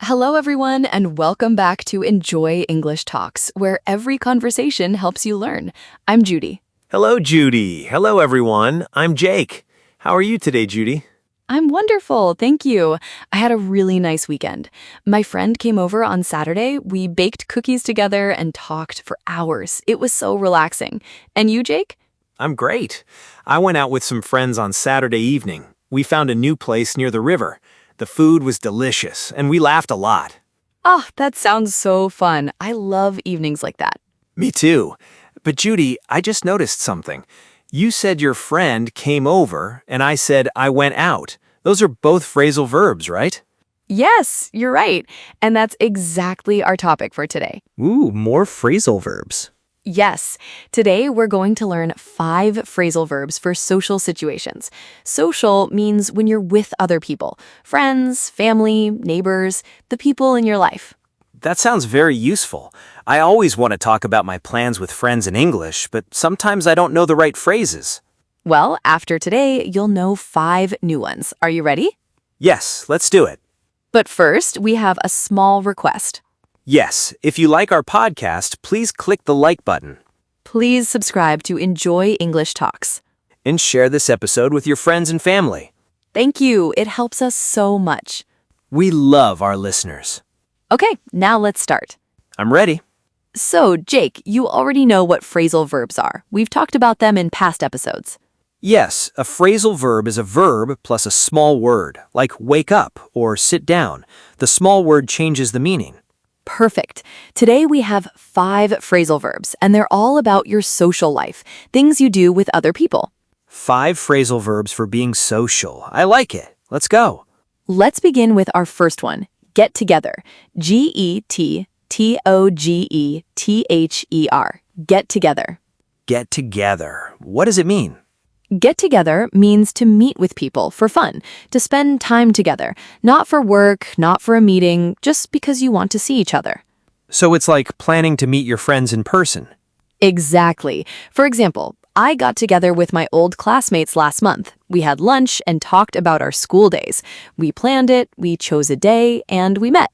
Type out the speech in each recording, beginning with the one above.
Hello, everyone, and welcome back to Enjoy English Talks, where every conversation helps you learn. I'm Judy. Hello, Judy. Hello, everyone. I'm Jake. How are you today, Judy? I'm wonderful, thank you. I had a really nice weekend. My friend came over on Saturday. We baked cookies together and talked for hours. It was so relaxing. And you, Jake? I'm great. I went out with some friends on Saturday evening. We found a new place near the river. The food was delicious, and we laughed a lot. Oh, that sounds so fun. I love evenings like that. Me too. But Judy, I just noticed something. You said your friend came over, and I said I went out. Those are both phrasal verbs, right? Yes, you're right. And that's exactly our topic for today. Ooh, more phrasal verbs. Yes, today we're going to learn 5 phrasal verbs for social situations. Social means when you're with other people, friends, family, neighbors, the people in your life. That sounds very useful. I always want to talk about my plans with friends in English, but sometimes I don't know the right phrases. Well, after today, you'll know 5 new ones. Are you ready? Yes, let's do it. But first, we have a small request. Yes, if you like our podcast, please click the like button. Please subscribe to Enjoy English Talks. And share this episode with your friends and family. Thank you. It helps us so much. We love our listeners. Okay, now let's start. I'm ready. So, Jake, you already know what phrasal verbs are. We've talked about them in past episodes. Yes, a phrasal verb is a verb plus a small word, like wake up or sit down. The small word changes the meaning. Perfect. Today we have 5 phrasal verbs, and they're all about your social life, things you do with other people. 5 phrasal verbs for being social. I like it. Let's go. Let's begin with our first one, get together. G-E-T-T-O-G-E-T-H-E-R. Get together. Get together. What does it mean? Get together means to meet with people for fun, to spend time together, not for work, not for a meeting, just because you want to see each other. So it's like planning to meet your friends in person. Exactly. For example, I got together with my old classmates last month. We had lunch and talked about our school days. We planned it, we chose a day, and we met.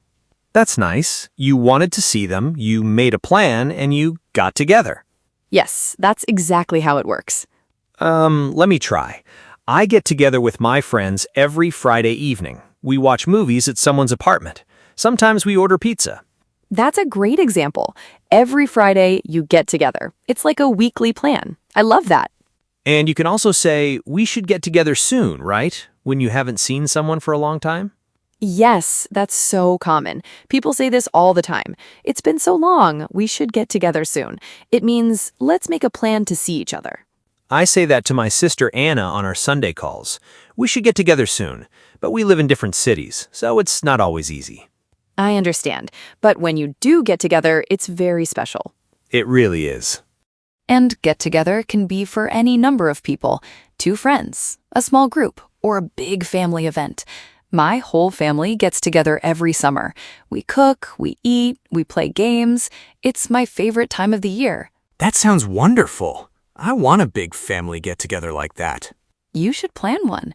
That's nice. You wanted to see them, you made a plan, and you got together. Yes, that's exactly how it works. Let me try. I get together with my friends every Friday evening. We watch movies at someone's apartment. Sometimes we order pizza. That's a great example. Every Friday, you get together. It's like a weekly plan. I love that. And you can also say, we should get together soon, right? When you haven't seen someone for a long time? Yes, that's so common. People say this all the time. It's been so long. We should get together soon. It means, let's make a plan to see each other. I say that to my sister Anna on our Sunday calls. We should get together soon, but we live in different cities, so it's not always easy. I understand, but when you do get together, it's very special. It really is. And get together can be for any number of people, 2 friends, a small group, or a big family event. My whole family gets together every summer. We cook, we eat, we play games. It's my favorite time of the year. That sounds wonderful. I want a big family get-together like that. You should plan one.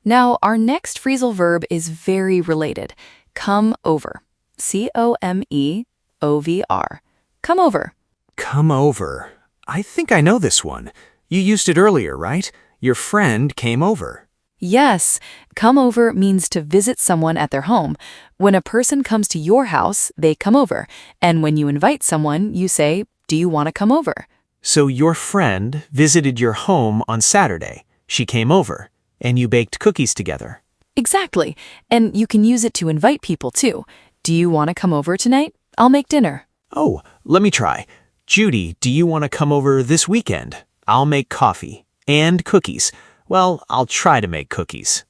Now, our next phrasal verb is very related. Come over. C-O-M-E-O-V-R. Come over. Come over. I think I know this one. You used it earlier, right? Your friend came over. Yes, come over means to visit someone at their home. When a person comes to your house, they come over. And when you invite someone, you say, do you want to come over? So your friend visited your home on Saturday. She came over, and you baked cookies together. Exactly. And you can use it to invite people, too. Do you want to come over tonight? I'll make dinner. Oh, let me try. Judy, do you want to come over this weekend? I'll make coffee and cookies. Well, I'll try to make cookies.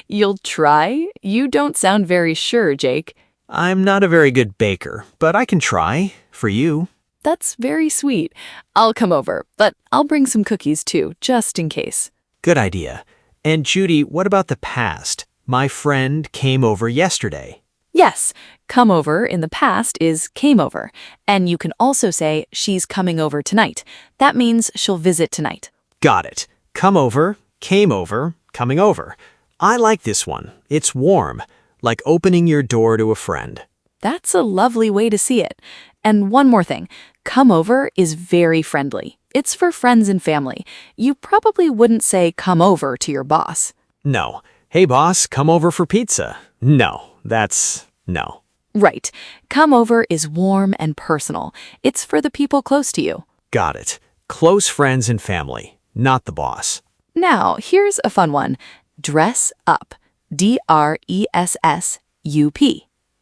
You'll try? You don't sound very sure, Jake. I'm not a very good baker, but I can try for you. That's very sweet. I'll come over, but I'll bring some cookies too, just in case. Good idea. And Judy, what about the past? My friend came over yesterday. Yes, come over in the past is came over. And you can also say she's coming over tonight. That means she'll visit tonight. Got it. Come over, came over, coming over. I like this one. It's warm. like opening your door to a friend. That's a lovely way to see it. And one more thing, come over is very friendly. It's for friends and family. You probably wouldn't say come over to your boss. No. Hey boss, come over for pizza. No, that's no. Right. Come over is warm and personal. It's for the people close to you. Got it. Close friends and family, not the boss. Now, here's a fun one. Dress up. D-R-E-S-S-U-P.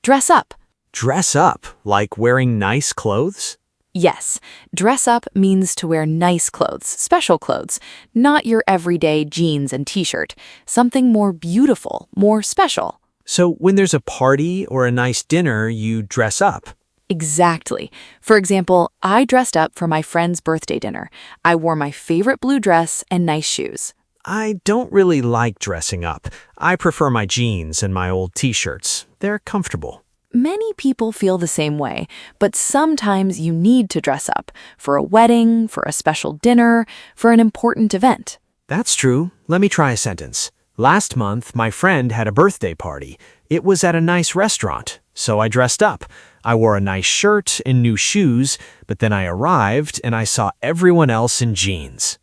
Dress up. Dress up, like wearing nice clothes? Yes, dress up means to wear nice clothes, special clothes, not your everyday jeans and t-shirt. Something more beautiful, more special. So when there's a party or a nice dinner, you dress up. Exactly. For example, I dressed up for my friend's birthday dinner. I wore my favorite blue dress and nice shoes. I don't really like dressing up. I prefer my jeans and my old t-shirts. They're comfortable. Many people feel the same way, but sometimes you need to dress up for a wedding, for a special dinner, for an important event. That's true. Let me try a sentence. Last month, my friend had a birthday party. It was at a nice restaurant, so I dressed up. I wore a nice shirt and new shoes, but then I arrived and I saw everyone else in jeans.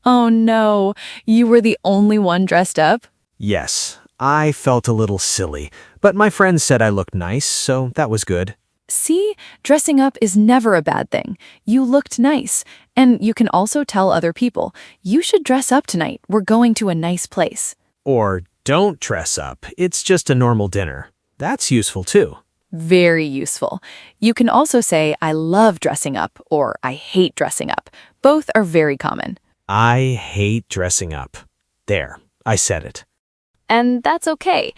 Oh no, you were the only one dressed up? Yes, I felt a little silly, but my friends said I looked nice, so that was good. See, dressing up is never a bad thing. You looked nice, and you can also tell other people, you should dress up tonight. We're going to a nice place. Or don't dress up. It's just a normal dinner. That's useful too. Very useful. You can also say, I love dressing up, or I hate dressing up. Both are very common. I hate dressing up. There, I said it. And that's okay.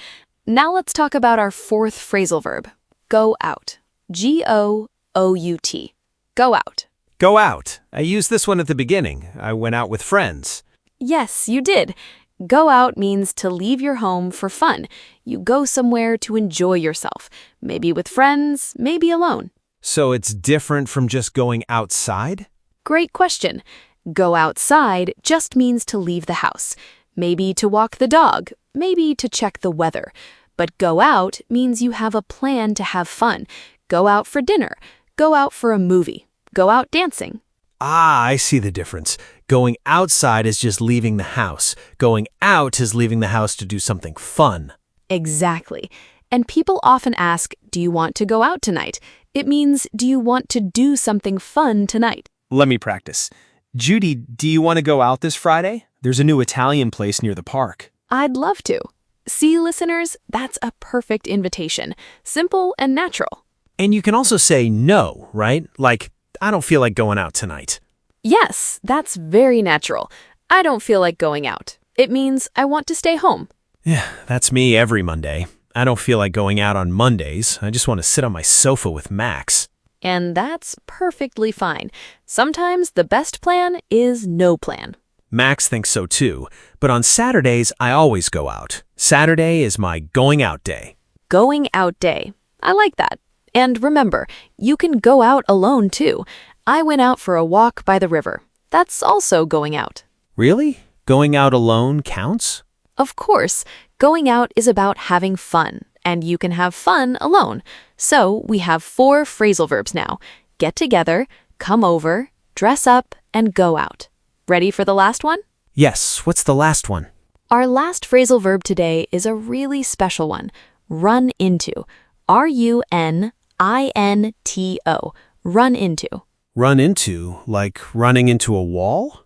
Now let's talk about our fourth phrasal verb, go out. G-O-O-U-T. Go out. Go out. I used this one at the beginning. I went out with friends. Yes, you did. Go out means to leave your home for fun. You go somewhere to enjoy yourself, maybe with friends, maybe alone. So it's different from just going outside? Great question. Go outside just means to leave the house, maybe to walk the dog, maybe to check the weather. But go out means you have a plan to have fun. Go out for dinner. Go out for a movie. Go out dancing. Ah, I see the difference. Going outside is just leaving the house. Going out is leaving the house to do something fun. Exactly. And people often ask, do you want to go out tonight? It means, do you want to do something fun tonight? Let me practice. Judy, do you want to go out this Friday? There's a new Italian place near the park. I'd love to. See, listeners, that's a perfect invitation. Simple and natural. And you can also say no, right? Like, I don't feel like going out tonight. Yes, that's very natural. I don't feel like going out. It means I want to stay home. Yeah, that's me every Monday. I don't feel like going out on Mondays. I just want to sit on my sofa with Max. And that's perfectly fine. Sometimes the best plan is no plan. Max thinks so too, but on Saturdays, I always go out. Saturday is my going out day. Going out day. I like that. And remember, you can go out alone too. I went out for a walk by the river. That's also going out. Really? Going out alone counts? Of course, going out is about having fun, and you can have fun alone. So we have 4 phrasal verbs now. Get together, come over, dress up, and go out. Ready for the last one? Yes, what's the last one? Our last phrasal verb today is a really special one. Run into. R-U-N-I-N-T-O. Run into. Run into, like running into a wall?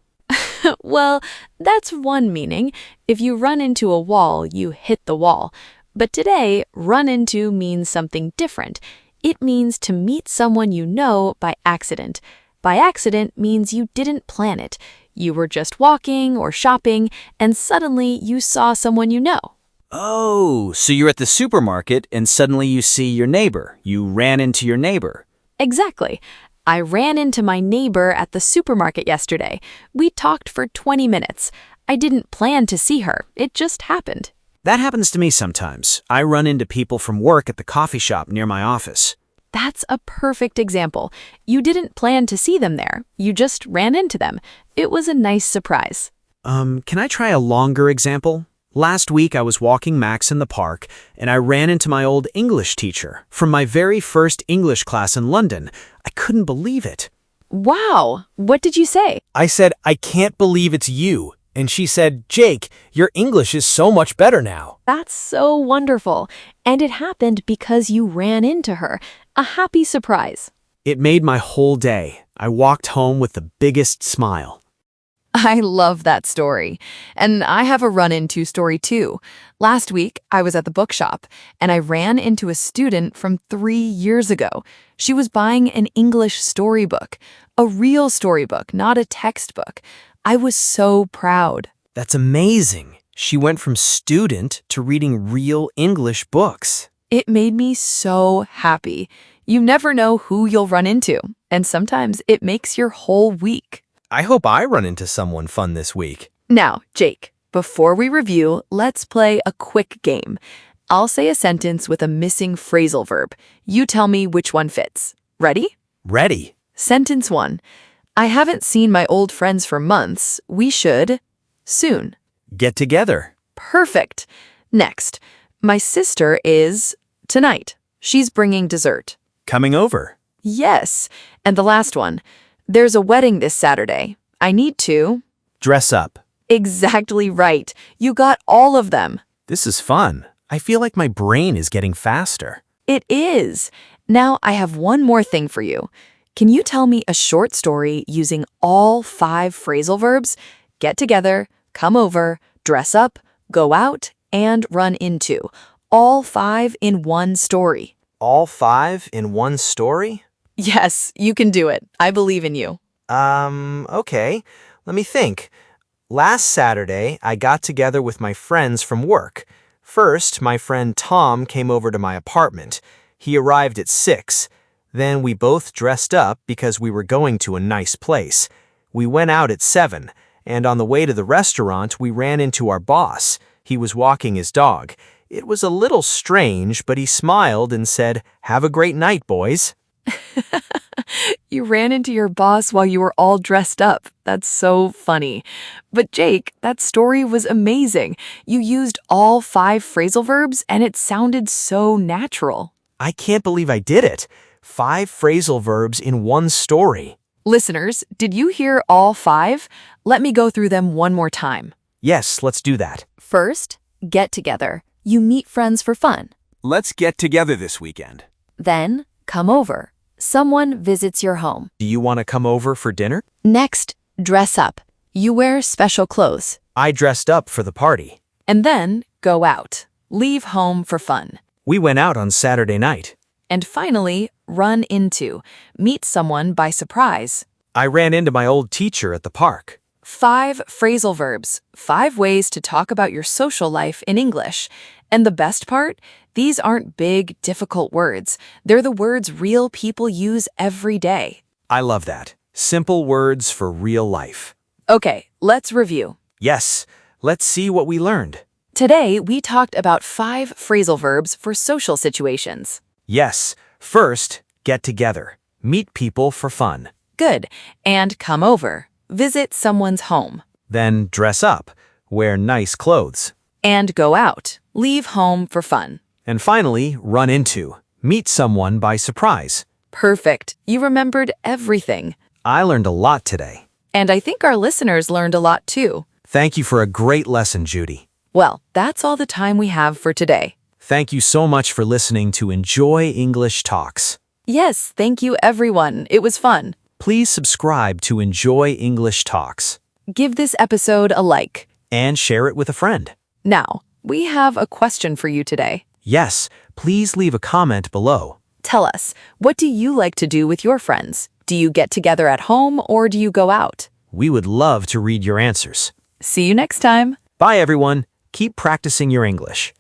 Well, that's one meaning. If you run into a wall, you hit the wall. But today, run into means something different. It means to meet someone you know by accident. By accident means you didn't plan it. You were just walking or shopping, and suddenly you saw someone you know. Oh, so you're at the supermarket and suddenly you see your neighbor. You ran into your neighbor. Exactly. I ran into my neighbor at the supermarket yesterday. We talked for 20 minutes. I didn't plan to see her. It just happened. That happens to me sometimes. I run into people from work at the coffee shop near my office. That's a perfect example. You didn't plan to see them there. You just ran into them. It was a nice surprise. Can I try a longer example? Last week I was walking Max in the park, and I ran into my old English teacher from my very first English class in London. I couldn't believe it. Wow, what did you say? I said, I can't believe it's you. And she said, Jake, your English is so much better now. That's so wonderful. And it happened because you ran into her. A happy surprise. It made my whole day. I walked home with the biggest smile. I love that story. And I have a run-into story too. Last week, I was at the bookshop, and I ran into a student from 3 years ago. She was buying an English storybook, a real storybook, not a textbook. I was so proud. That's amazing. She went from student to reading real English books. It made me so happy. You never know who you'll run into, and sometimes it makes your whole week. I hope I run into someone fun this week. Now, Jake, before we review, let's play a quick game. I'll say a sentence with a missing phrasal verb. You tell me which one fits. Ready? Ready. Sentence 1. I haven't seen my old friends for months. We should soon. Get together. Perfect. Next, my sister is tonight. She's bringing dessert. Coming over. Yes. And the last one. There's a wedding this Saturday. I need to. Dress up. Exactly right. You got all of them. This is fun. I feel like my brain is getting faster. It is. Now I have one more thing for you. Can you tell me a short story using all 5 phrasal verbs? Get together, come over, dress up, go out, and run into. All 5 in one story. All 5 in one story? Yes, you can do it. I believe in you. Okay. Let me think. Last Saturday, I got together with my friends from work. First, my friend Tom came over to my apartment. He arrived at 6. Then we both dressed up because we were going to a nice place. We went out at 7, and on the way to the restaurant, we ran into our boss. He was walking his dog. It was a little strange, but he smiled and said, "Have a great night, boys." You ran into your boss while you were all dressed up. That's so funny. But Jake, that story was amazing. You used all 5 phrasal verbs, and it sounded so natural. I can't believe I did it. 5 phrasal verbs in one story. Listeners, did you hear all 5? Let me go through them one more time. Yes, let's do that. First, get together. You meet friends for fun. Let's get together this weekend. Then, come over. Someone visits your home. Do you want to come over for dinner? Next, dress up. You wear special clothes. I dressed up for the party. And then, go out. Leave home for fun. We went out on Saturday night. And finally, run into. Meet someone by surprise. I ran into my old teacher at the park. 5 phrasal verbs. 5 ways to talk about your social life in English. And the best part? These aren't big, difficult words. They're the words real people use every day. I love that. Simple words for real life. Okay, let's review. Yes, let's see what we learned. Today, we talked about 5 phrasal verbs for social situations. Yes, first, get together. Meet people for fun. Good. And come over. Visit someone's home. Then dress up. Wear nice clothes. And go out. Leave home for fun. And finally, run into. Meet someone by surprise. Perfect. You remembered everything. I learned a lot today. And I think our listeners learned a lot too. Thank you for a great lesson, Judy. Well, that's all the time we have for today. Thank you so much for listening to Enjoy English Talks. Yes, thank you everyone. It was fun. Please subscribe to Enjoy English Talks. Give this episode a like. And share it with a friend. Now, we have a question for you today. Yes, please leave a comment below. Tell us, what do you like to do with your friends? Do you get together at home or do you go out? We would love to read your answers. See you next time. Bye, everyone. Keep practicing your English.